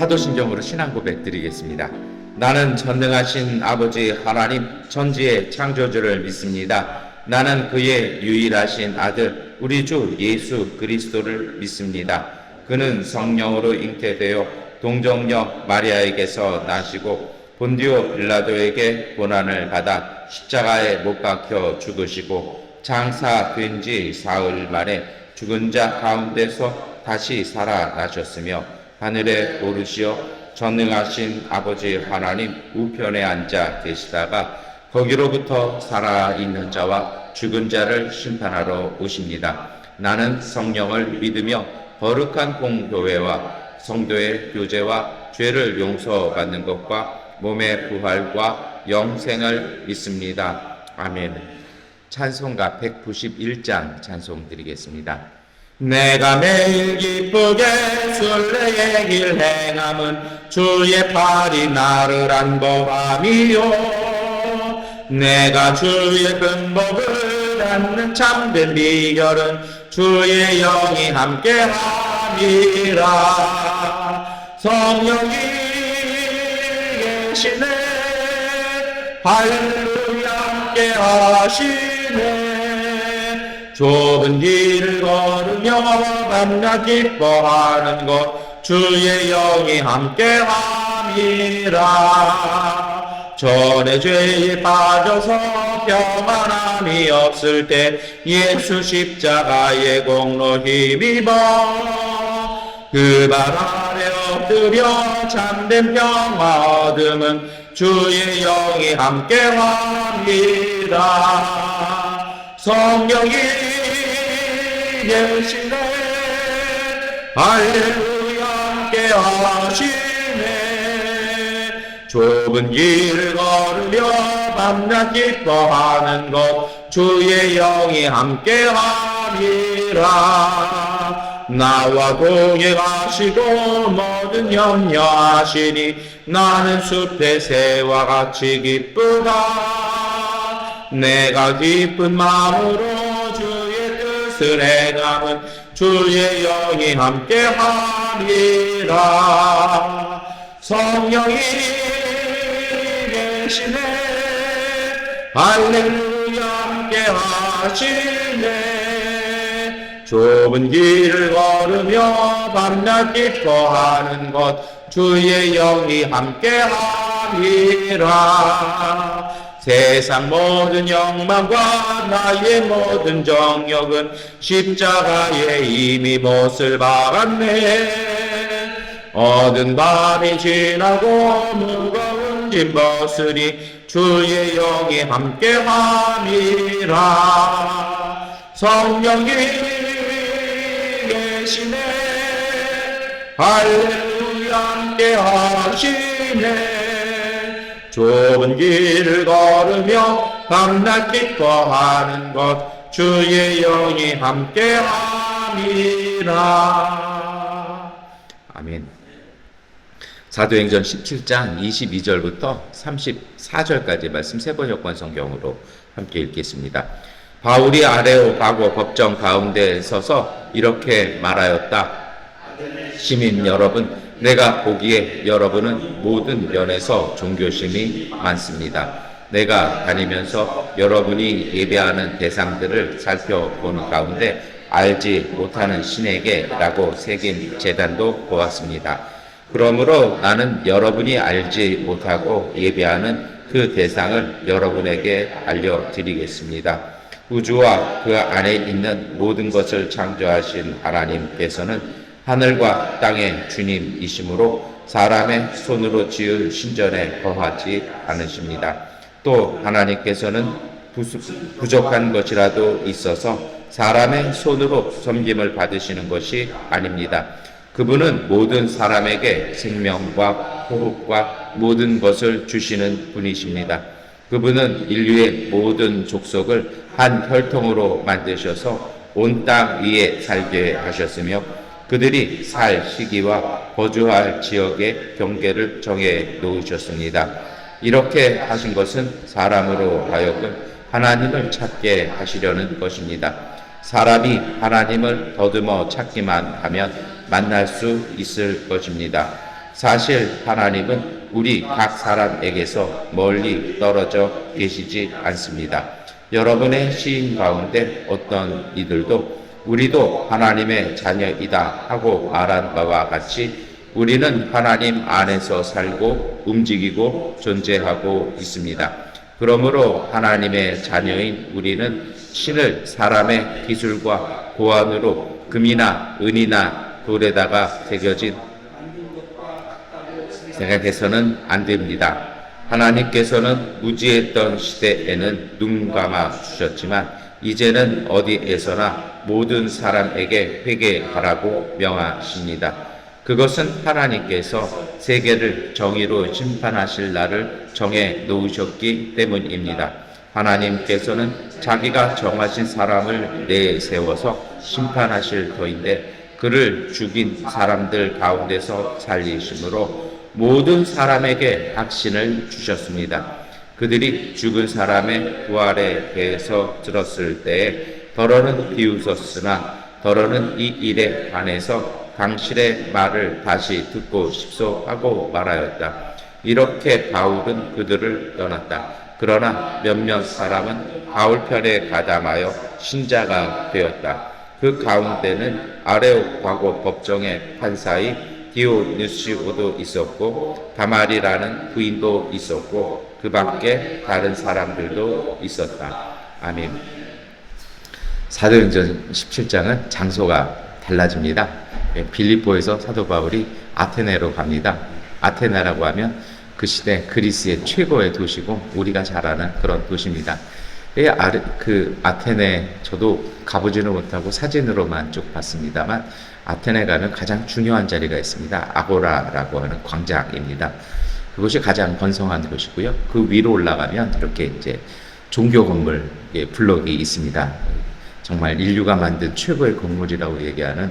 사도신경으로 신앙 고백 드리겠습니다. 나는 전능하신 아버지 하나님 천지의 창조주를 믿습니다. 나는 그의 유일하신 아들 우리 주 예수 그리스도를 믿습니다. 그는 성령으로 잉태되어 동정녀 마리아에게서 나시고 본디오 빌라도에게 고난을 받아 십자가에 못 박혀 죽으시고 장사된 지 사흘 만에 죽은 자 가운데서 다시 살아나셨으며 하늘에 오르시어 전능하신 아버지 하나님 우편에 앉아 계시다가 거기로부터 살아있는 자와 죽은 자를 심판하러 오십니다. 나는 성령을 믿으며 거룩한 공교회와 성도의 교제와 죄를 용서받는 것과 몸의 부활과 영생을 믿습니다. 아멘. 찬송가 191장 찬송 드리겠습니다. 내가 매일 기쁘게 순례의 길 행함은 주의 팔이 나를 안보함이요. 내가 주의 근복을 갖는 참된 비결은 주의 영이 함께함이라. 성령이 계시네 할렐루야 함께하시네. 좁은 길을 걸으며 밤낮 기뻐하는 것 주의 영이 함께함이라. 전에 죄에 빠져서 평안함이 없을 때 예수 십자가의 공로 힘입어 그 발 아래 엎드려 참된 평화 얻음은 주의 영이 함께합니다. 성령이 계시네 할렐루야 함께하시네. 좁은 길을 걸으며 밤낮 기뻐하는 것 주의 영이 함께함이라. 나와 동행하시고 모든 염려하시니 나는 숲의 새와 같이 기쁘다. 내가 기쁜 마음으로 주의 뜻을 행함은 주의 영이 함께함이라. 성령이 계시네 할렐루야 함께하시네. 좁은 길을 걸으며 밤낮 기뻐하는 것 주의 영이 함께함이라. 세상 모든 욕망과 나의 모든 정욕은 십자가에 이미 못을 박았네. 어두운 밤이 지나고 무거운 짐 벗으리 주의 영이 함께함이라. 성령이 계시네 할렐루야 함께하시네. 좁은 길을 걸으며 밤낮 기뻐하는 것 주의 영이 함께함이라. 아멘. 사도행전 17장 22절부터 34절까지 말씀 세번역권 성경으로 함께 읽겠습니다. 바울이 아레오파고 법정 가운데 서서 이렇게 말하였다. 시민 여러분, 내가 보기에 여러분은 모든 면에서 종교심이 많습니다. 내가 다니면서 여러분이 예배하는 대상들을 살펴보는 가운데 알지 못하는 신에게 라고 새긴 제단도 보았습니다. 그러므로 나는 여러분이 알지 못하고 예배하는 그 대상을 여러분에게 알려드리겠습니다. 우주와 그 안에 있는 모든 것을 창조하신 하나님께서는 하늘과 땅의 주님이시므로 사람의 손으로 지은 신전에 거하지 않으십니다. 또 하나님께서는 부족한 것이라도 있어서 사람의 손으로 섬김을 받으시는 것이 아닙니다. 그분은 모든 사람에게 생명과 호흡과 모든 것을 주시는 분이십니다. 그분은 인류의 모든 족속을 한 혈통으로 만드셔서 온 땅 위에 살게 하셨으며 그들이 살 시기와 거주할 지역의 경계를 정해 놓으셨습니다. 이렇게 하신 것은 사람으로 하여금 하나님을 찾게 하시려는 것입니다. 사람이 하나님을 더듬어 찾기만 하면 만날 수 있을 것입니다. 사실 하나님은 우리 각 사람에게서 멀리 떨어져 계시지 않습니다. 여러분의 시인 가운데 어떤 이들도 우리도 하나님의 자녀이다 하고 말한 바와 같이 우리는 하나님 안에서 살고 움직이고 존재하고 있습니다. 그러므로 하나님의 자녀인 우리는 신을 사람의 기술과 고안으로 금이나 은이나 돌에다가 새겨진 생각해서는 안 됩니다. 하나님께서는 무지했던 시대에는 눈 감아 주셨지만 이제는 어디에서나 모든 사람에게 회개하라고 명하십니다. 그것은 하나님께서 세계를 정의로 심판하실 날을 정해 놓으셨기 때문입니다. 하나님께서는 자기가 정하신 사람을 내세워서 심판하실 터인데 그를 죽인 사람들 가운데서 살리심으로 모든 사람에게 확신을 주셨습니다. 그들이 죽은 사람의 부활에 대해서 들었을 때에 더러는 비웃었으나 더러는 이 일에 관해서 당신의 말을 다시 듣고 싶소 하고 말하였다. 이렇게 바울은 그들을 떠났다. 그러나 몇몇 사람은 바울 편에 가담하여 신자가 되었다. 그 가운데는 아레오파고 법정의 판사인 디오누시오도 있었고 다말이라는 부인도 있었고 그 밖에 다른 사람들도 있었다. 아멘. 사도행전 17장은 장소가 달라집니다. 빌립보에서 사도 바울이 아테네로 갑니다. 아테네라고 하면 그 시대 그리스의 최고의 도시고 우리가 잘 아는 그런 도시입니다. 그 아테네 저도 가보지는 못하고 사진으로만 쭉 봤습니다만 아테네 가면 가장 중요한 자리가 있습니다. 아고라라고 하는 광장입니다. 그곳이 가장 번성한 곳이고요. 그 위로 올라가면 이렇게 이제 종교 건물 블록이 있습니다. 정말 인류가 만든 최고의 건물이라고 얘기하는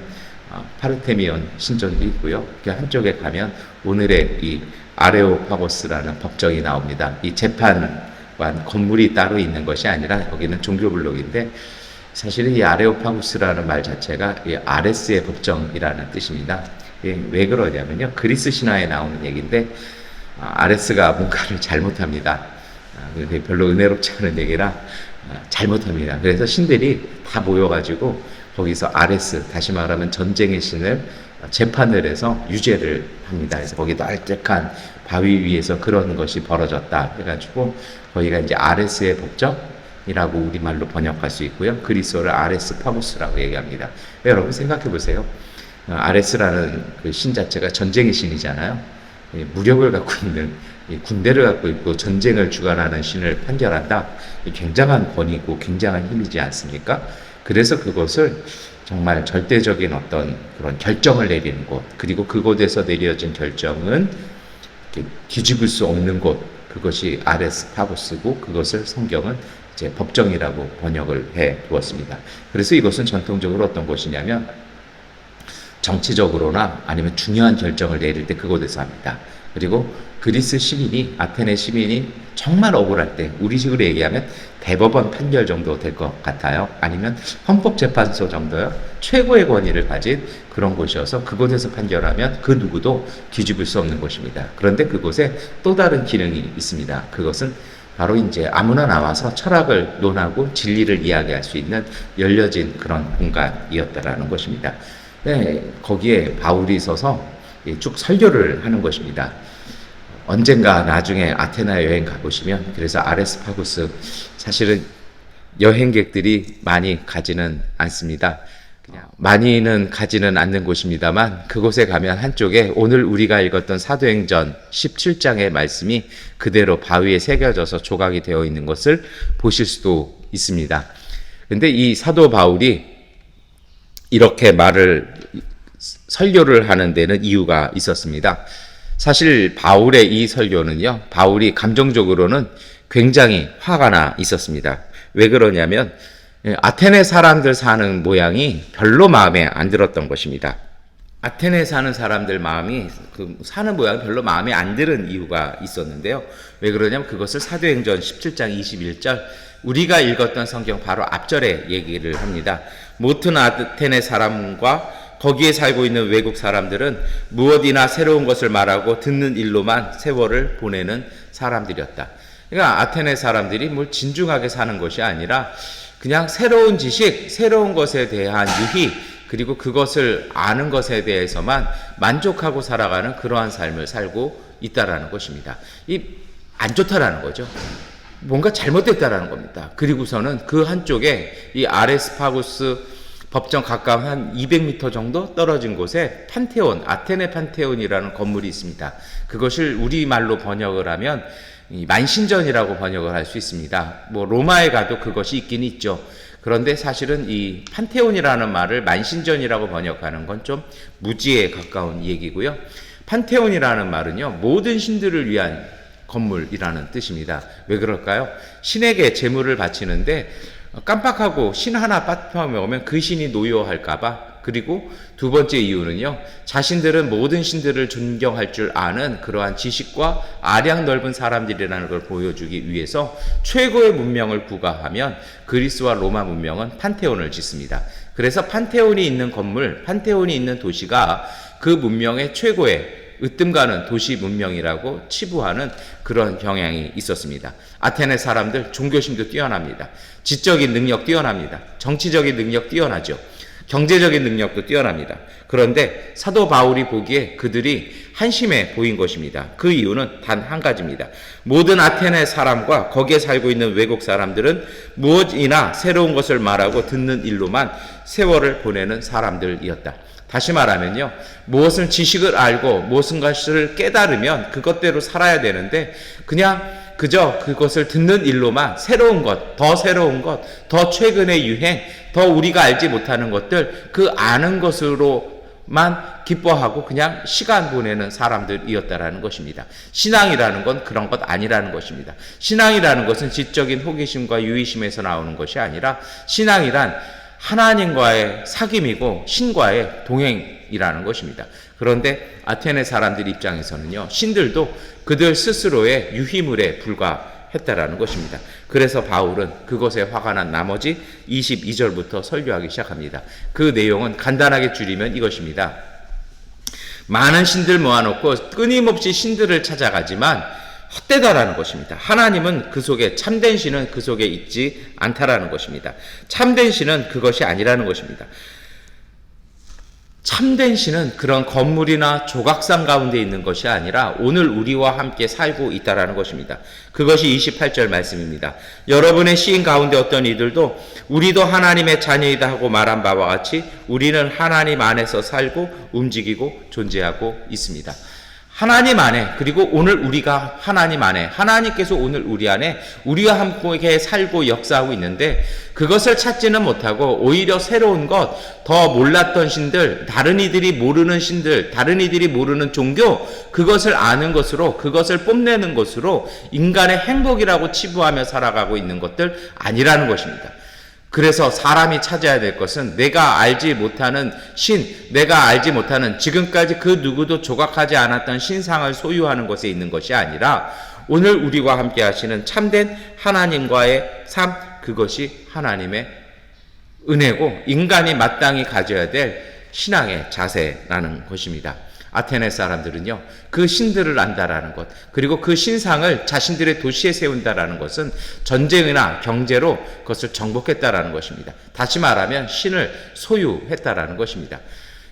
파르테미온 신전도 있고요. 그 한쪽에 가면 오늘의 이 아레오파고스라는 법정이 나옵니다. 이 재판관 건물이 따로 있는 것이 아니라 여기는 종교 블록인데 사실은 이 아레오파고스라는 말 자체가 이 아레스의 법정이라는 뜻입니다. 왜 그러냐면요. 그리스 신화에 나오는 얘기인데 아레스가 뭔가를 잘못합니다. 별로 은혜롭지 않은 얘기라 잘못합니다. 그래서 신들이 다 모여가지고 거기서 아레스, 다시 말하면 전쟁의 신을 재판을 해서 유죄를 합니다. 그래서 거기 널찍한 바위 위에서 그런 것이 벌어졌다 해가지고 거기가 이제 아레스의 법정이라고 우리말로 번역할 수 있고요. 그리스어를 아레스 파고스라고 얘기합니다. 여러분 생각해 보세요. 아레스라는 그 신 자체가 전쟁의 신이잖아요. 무력을 갖고 있는 군대를 갖고 있고 전쟁을 주관하는 신을 판결한다. 굉장한 권위고 굉장한 힘이지 않습니까? 그래서 그것을 정말 절대적인 어떤 그런 결정을 내리는 곳, 그리고 그곳에서 내려진 결정은 뒤집을 수 없는 곳, 그것이 아레스 파고스고 그것을 성경은 이제 법정이라고 번역을 해 두었습니다. 그래서 이것은 전통적으로 어떤 곳이냐면 정치적으로나 아니면 중요한 결정을 내릴 때 그곳에서 합니다. 그리고 그리스 시민이, 아테네 시민이 정말 억울할 때, 우리식으로 얘기하면 대법원 판결 정도 될 것 같아요. 아니면 헌법재판소 정도요. 최고의 권위를 가진 그런 곳이어서 그곳에서 판결하면 그 누구도 뒤집을 수 없는 곳입니다. 그런데 그곳에 또 다른 기능이 있습니다. 그것은 바로 이제 아무나 나와서 철학을 논하고 진리를 이야기할 수 있는 열려진 그런 공간이었다라는 것입니다. 네, 거기에 바울이 서서 쭉 설교를 하는 것입니다. 언젠가 나중에 아테네 여행 가보시면, 그래서 아레스파고스 사실은 여행객들이 많이 가지는 않습니다. 그냥 많이는 가지는 않는 곳입니다만 그곳에 가면 한쪽에 오늘 우리가 읽었던 사도행전 17장의 말씀이 그대로 바위에 새겨져서 조각이 되어 있는 것을 보실 수도 있습니다. 근데 이 사도 바울이 이렇게 설교를 하는 데는 이유가 있었습니다. 사실 바울의 이 설교는요, 바울이 감정적으로는 굉장히 화가 나 있었습니다. 왜 그러냐면 아테네 사람들 사는 모양이 별로 마음에 안 들었던 것입니다. 아테네 사는 사람들 사는 모양이 별로 마음에 안 드는 이유가 있었는데요. 왜 그러냐면 그것을 사도행전 17장 21절 우리가 읽었던 성경 바로 앞절에 얘기를 합니다. 모든 아테네 사람과 거기에 살고 있는 외국 사람들은 무엇이나 새로운 것을 말하고 듣는 일로만 세월을 보내는 사람들이었다. 그러니까 아테네 사람들이 뭘 진중하게 사는 것이 아니라 그냥 새로운 지식, 새로운 것에 대한 유희, 그리고 그것을 아는 것에 대해서만 만족하고 살아가는 그러한 삶을 살고 있다라는 것입니다. 안 좋다라는 거죠. 뭔가 잘못됐다라는 겁니다. 그리고서는 그 한쪽에 이 아레스파구스 법정 가까운 한 200m 정도 떨어진 곳에 판테온, 아테네 판테온이라는 건물이 있습니다. 그것을 우리말로 번역을 하면 만신전이라고 번역을 할 수 있습니다. 뭐 로마에 가도 그것이 있긴 있죠. 그런데 사실은 이 판테온이라는 말을 만신전이라고 번역하는 건 좀 무지에 가까운 얘기고요. 판테온이라는 말은요, 모든 신들을 위한 건물이라는 뜻입니다. 왜 그럴까요? 신에게 제물을 바치는데 깜빡하고 신 하나 빠뜨려먹으면 그 신이 노여할까봐. 그리고 두 번째 이유는요, 자신들은 모든 신들을 존경할 줄 아는 그러한 지식과 아량 넓은 사람들이라는 걸 보여주기 위해서 최고의 문명을 구가하면 그리스와 로마 문명은 판테온을 짓습니다. 그래서 판테온이 있는 건물, 판테온이 있는 도시가 그 문명의 최고의 으뜸가는 도시 문명이라고 치부하는 그런 경향이 있었습니다. 아테네 사람들 종교심도 뛰어납니다. 지적인 능력 뛰어납니다. 정치적인 능력 뛰어나죠. 경제적인 능력도 뛰어납니다. 그런데 사도 바울이 보기에 그들이 한심해 보인 것입니다. 그 이유는 단 한 가지입니다. 모든 아테네 사람과 거기에 살고 있는 외국 사람들은 무엇이나 새로운 것을 말하고 듣는 일로만 세월을 보내는 사람들이었다. 다시 말하면요, 무엇은 지식을 알고 무엇은 것을 깨달으면 그것대로 살아야 되는데 그냥 그저 그것을 듣는 일로만 새로운 것, 더 새로운 것, 더 최근의 유행, 더 우리가 알지 못하는 것들, 그 아는 것으로만 기뻐하고 그냥 시간 보내는 사람들이었다라는 것입니다. 신앙이라는 건 그런 것 아니라는 것입니다. 신앙이라는 것은 지적인 호기심과 유의심에서 나오는 것이 아니라 신앙이란 하나님과의 사귐이고 신과의 동행이라는 것입니다. 그런데 아테네 사람들 입장에서는요, 신들도 그들 스스로의 유희물에 불과했다라는 것입니다. 그래서 바울은 그것에 화가 난 나머지 22절부터 설교하기 시작합니다. 그 내용은 간단하게 줄이면 이것입니다. 많은 신들 모아놓고 끊임없이 신들을 찾아가지만 헛되다라는 것입니다. 하나님은 그 속에, 참된 신은 그 속에 있지 않다라는 것입니다. 참된 신은 그것이 아니라는 것입니다. 참된 신은 그런 건물이나 조각상 가운데 있는 것이 아니라 오늘 우리와 함께 살고 있다라는 것입니다. 그것이 28절 말씀입니다. 여러분의 시인 가운데 어떤 이들도 우리도 하나님의 자녀이다 하고 말한 바와 같이 우리는 하나님 안에서 살고 움직이고 존재하고 있습니다. 하나님 안에, 그리고 오늘 우리가 하나님 안에, 하나님께서 오늘 우리 안에 우리와 함께 살고 역사하고 있는데 그것을 찾지는 못하고 오히려 새로운 것, 더 몰랐던 신들, 다른 이들이 모르는 신들, 다른 이들이 모르는 종교, 그것을 아는 것으로, 그것을 뽐내는 것으로 인간의 행복이라고 치부하며 살아가고 있는 것들 아니라는 것입니다. 그래서 사람이 찾아야 될 것은 내가 알지 못하는 신, 내가 알지 못하는 지금까지 그 누구도 조각하지 않았던 신상을 소유하는 것에 있는 것이 아니라 오늘 우리와 함께 하시는 참된 하나님과의 삶, 그것이 하나님의 은혜고 인간이 마땅히 가져야 될 신앙의 자세라는 것입니다. 아테네 사람들은요, 그 신들을 안다라는 것, 그리고 그 신상을 자신들의 도시에 세운다라는 것은 전쟁이나 경제로 그것을 정복했다라는 것입니다. 다시 말하면 신을 소유했다라는 것입니다.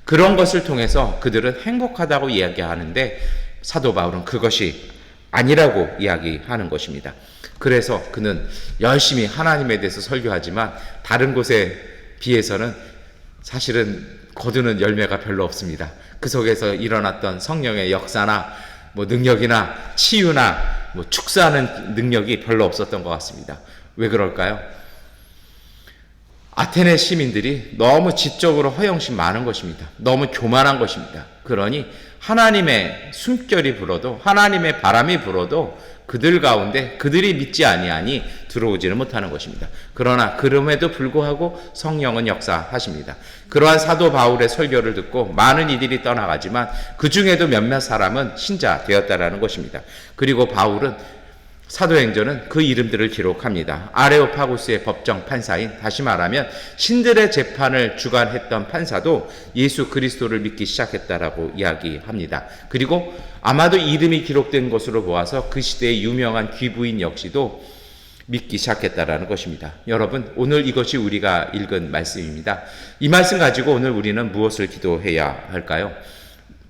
그런 것을 통해서 그들은 행복하다고 이야기하는데 사도 바울은 그것이 아니라고 이야기하는 것입니다. 그래서 그는 열심히 하나님에 대해서 설교하지만 다른 곳에 비해서는 사실은 거두는 열매가 별로 없습니다. 그 속에서 일어났던 성령의 역사나 능력이나 치유나 축사하는 능력이 별로 없었던 것 같습니다. 왜 그럴까요? 아테네 시민들이 너무 지적으로 허영심 많은 것입니다. 너무 교만한 것입니다. 그러니 하나님의 숨결이 불어도, 하나님의 바람이 불어도 그들 가운데 그들이 믿지 아니하니 들어오지는 못하는 것입니다. 그러나 그럼에도 불구하고 성령은 역사하십니다. 그러한 사도 바울의 설교를 듣고 많은 이들이 떠나가지만 그 중에도 몇몇 사람은 신자 되었다라는 것입니다. 그리고 바울은 사도행전은 그 이름들을 기록합니다. 아레오파고스의 법정 판사인, 다시 말하면 신들의 재판을 주관했던 판사도 예수 그리스도를 믿기 시작했다라고 이야기합니다. 그리고 아마도 이름이 기록된 것으로 보아서 그 시대의 유명한 귀부인 역시도 믿기 시작했다라는 것입니다. 여러분, 오늘 이것이 우리가 읽은 말씀입니다. 이 말씀 가지고 오늘 우리는 무엇을 기도해야 할까요?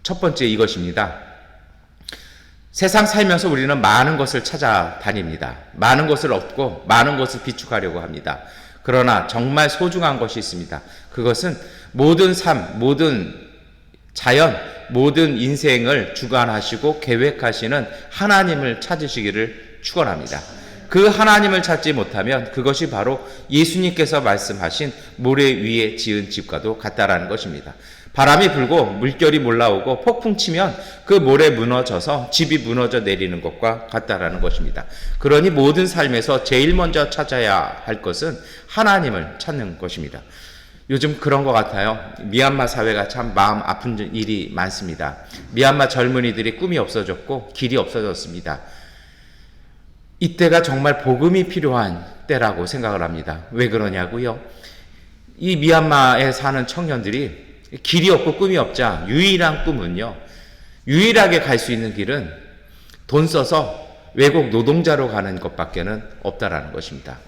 첫 번째 이것입니다. 세상 살면서 우리는 많은 것을 찾아다닙니다. 많은 것을 얻고 많은 것을 비축하려고 합니다. 그러나 정말 소중한 것이 있습니다. 그것은 모든 삶, 모든 자연, 모든 인생을 주관하시고 계획하시는 하나님을 찾으시기를 축원합니다. 그 하나님을 찾지 못하면 그것이 바로 예수님께서 말씀하신 모래 위에 지은 집과도 같다라는 것입니다. 바람이 불고 물결이 몰라오고 폭풍 치면 그 모래 무너져서 집이 무너져 내리는 것과 같다라는 것입니다. 그러니 모든 삶에서 제일 먼저 찾아야 할 것은 하나님을 찾는 것입니다. 요즘 그런 것 같아요. 미얀마 사회가 참 마음 아픈 일이 많습니다. 미얀마 젊은이들이 꿈이 없어졌고 길이 없어졌습니다. 이때가 정말 복음이 필요한 때라고 생각을 합니다. 왜 그러냐고요? 이 미얀마에 사는 청년들이 길이 없고 꿈이 없자 유일한 꿈은요, 유일하게 갈 수 있는 길은 돈 써서 외국 노동자로 가는 것밖에는 없다라는 것입니다.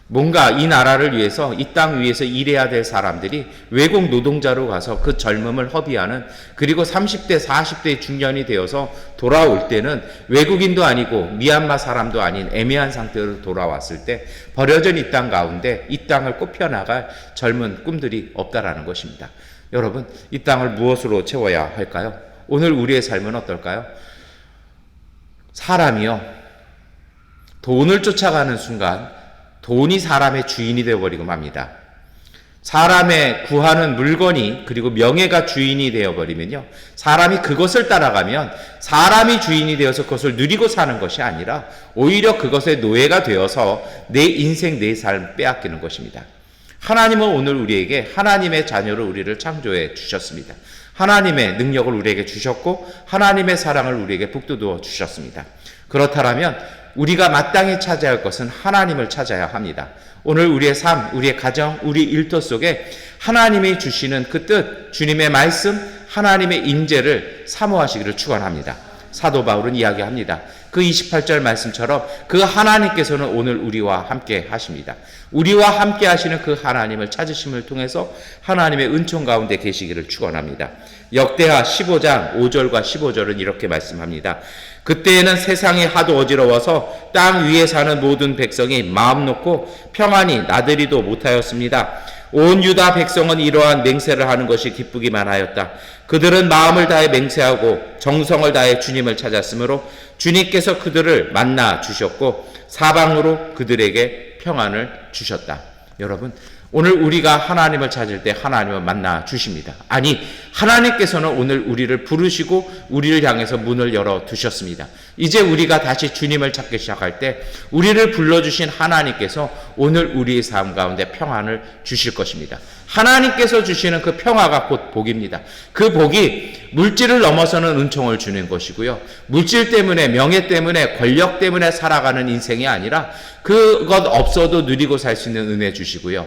뭔가 이 나라를 위해서, 이 땅 위에서 일해야 될 사람들이 외국 노동자로 가서 그 젊음을 허비하는, 그리고 30대, 40대 중년이 되어서 돌아올 때는 외국인도 아니고 미얀마 사람도 아닌 애매한 상태로 돌아왔을 때 버려진 이 땅 가운데 이 땅을 꽃펴나갈 젊은 꿈들이 없다라는 것입니다. 여러분, 이 땅을 무엇으로 채워야 할까요? 오늘 우리의 삶은 어떨까요? 사람이요, 돈을 쫓아가는 순간 돈이 사람의 주인이 되어버리고 맙니다. 사람의 구하는 물건이, 그리고 명예가 주인이 되어버리면요, 사람이 그것을 따라가면 사람이 주인이 되어서 그것을 누리고 사는 것이 아니라 오히려 그것의 노예가 되어서 내 인생, 내 삶 빼앗기는 것입니다. 하나님은 오늘 우리에게 하나님의 자녀로 우리를 창조해 주셨습니다. 하나님의 능력을 우리에게 주셨고 하나님의 사랑을 우리에게 북돋워 주셨습니다. 그렇다면 우리가 마땅히 찾아야 할 것은 하나님을 찾아야 합니다. 오늘 우리의 삶, 우리의 가정, 우리 일터 속에 하나님이 주시는 그 뜻, 주님의 말씀, 하나님의 임재를 사모하시기를 축원합니다. 사도 바울은 이야기합니다. 그 28절 말씀처럼 그 하나님께서는 오늘 우리와 함께 하십니다. 우리와 함께 하시는 그 하나님을 찾으심을 통해서 하나님의 은총 가운데 계시기를 축원합니다. 역대하 15장 5절과 15절은 이렇게 말씀합니다. 그때에는 세상이 하도 어지러워서 땅 위에 사는 모든 백성이 마음 놓고 평안히 나들이도 못하였습니다. 온 유다 백성은 이러한 맹세를 하는 것이 기쁘기만 하였다. 그들은 마음을 다해 맹세하고 정성을 다해 주님을 찾았으므로 주님께서 그들을 만나 주셨고 사방으로 그들에게 평안을 주셨다. 여러분, 오늘 우리가 하나님을 찾을 때 하나님을 만나 주십니다. 아니, 하나님께서는 오늘 우리를 부르시고 우리를 향해서 문을 열어 두셨습니다. 이제 우리가 다시 주님을 찾기 시작할 때 우리를 불러주신 하나님께서 오늘 우리의 삶 가운데 평안을 주실 것입니다. 하나님께서 주시는 그 평화가 곧 복입니다. 그 복이 물질을 넘어서는 은총을 주는 것이고요, 물질 때문에, 명예 때문에, 권력 때문에 살아가는 인생이 아니라 그것 없어도 누리고 살 수 있는 은혜 주시고요,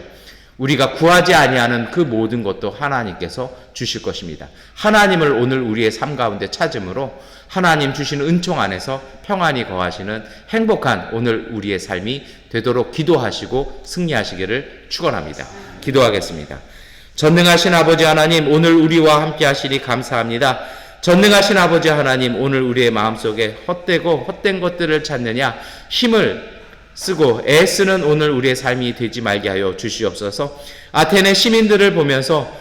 우리가 구하지 아니하는 그 모든 것도 하나님께서 주실 것입니다. 하나님을 오늘 우리의 삶 가운데 찾음으로 하나님 주시는 은총 안에서 평안히 거하시는 행복한 오늘 우리의 삶이 되도록 기도하시고 승리하시기를 축원합니다. 기도하겠습니다. 전능하신 아버지 하나님, 오늘 우리와 함께 하시니 감사합니다. 전능하신 아버지 하나님, 오늘 우리의 마음속에 헛되고 헛된 것들을 찾느냐 힘을 쓰고 애쓰는 오늘 우리의 삶이 되지 말게 하여 주시옵소서. 아테네 시민들을 보면서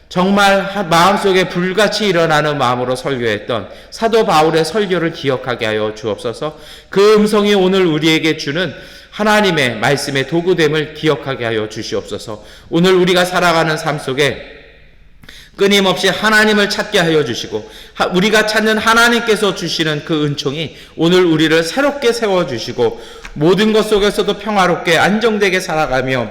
정말 마음속에 불같이 일어나는 마음으로 설교했던 사도 바울의 설교를 기억하게 하여 주옵소서. 그 음성이 오늘 우리에게 주는 하나님의 말씀의 도구됨을 기억하게 하여 주시옵소서. 오늘 우리가 살아가는 삶 속에 끊임없이 하나님을 찾게 하여 주시고 우리가 찾는 하나님께서 주시는 그 은총이 오늘 우리를 새롭게 세워주시고 모든 것 속에서도 평화롭게 안정되게 살아가며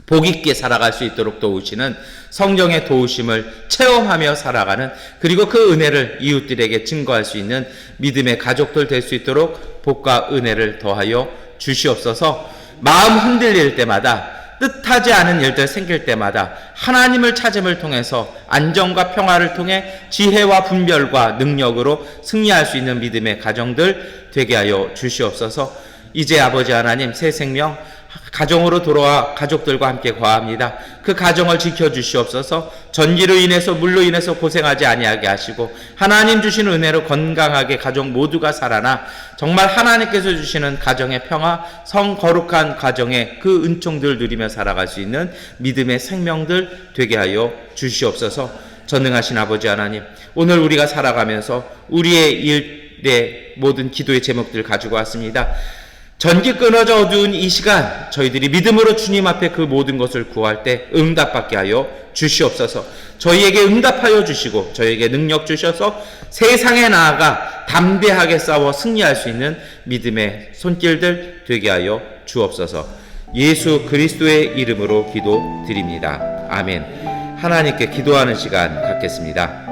복 있게 살아갈 수 있도록 도우시는 성령의 도우심을 체험하며 살아가는, 그리고 그 은혜를 이웃들에게 증거할 수 있는 믿음의 가족들 될 수 있도록 복과 은혜를 더하여 주시옵소서. 마음 흔들릴 때마다, 뜻하지 않은 일들 생길 때마다 하나님을 찾음을 통해서 안정과 평화를 통해 지혜와 분별과 능력으로 승리할 수 있는 믿음의 가정들 되게 하여 주시옵소서. 이제 아버지 하나님, 새 생명 가정으로 돌아와 가족들과 함께 거합니다. 그 가정을 지켜주시옵소서. 전기로 인해서 물로 인해서 고생하지 아니하게 하시고, 하나님 주시는 은혜로 건강하게 가족 모두가 살아나 정말 하나님께서 주시는 가정의 평화, 성 거룩한 가정의 그 은총들 누리며 살아갈 수 있는 믿음의 생명들 되게 하여 주시옵소서. 전능하신 아버지 하나님, 오늘 우리가 살아가면서 우리의 일의 모든 기도의 제목들 가지고 왔습니다. 전기 끊어져 어두운 이 시간, 저희들이 믿음으로 주님 앞에 그 모든 것을 구할 때 응답받게 하여 주시옵소서. 저희에게 응답하여 주시고 저희에게 능력 주셔서 세상에 나아가 담대하게 싸워 승리할 수 있는 믿음의 손길들 되게 하여 주옵소서. 예수 그리스도의 이름으로 기도드립니다. 아멘. 하나님께 기도하는 시간 갖겠습니다.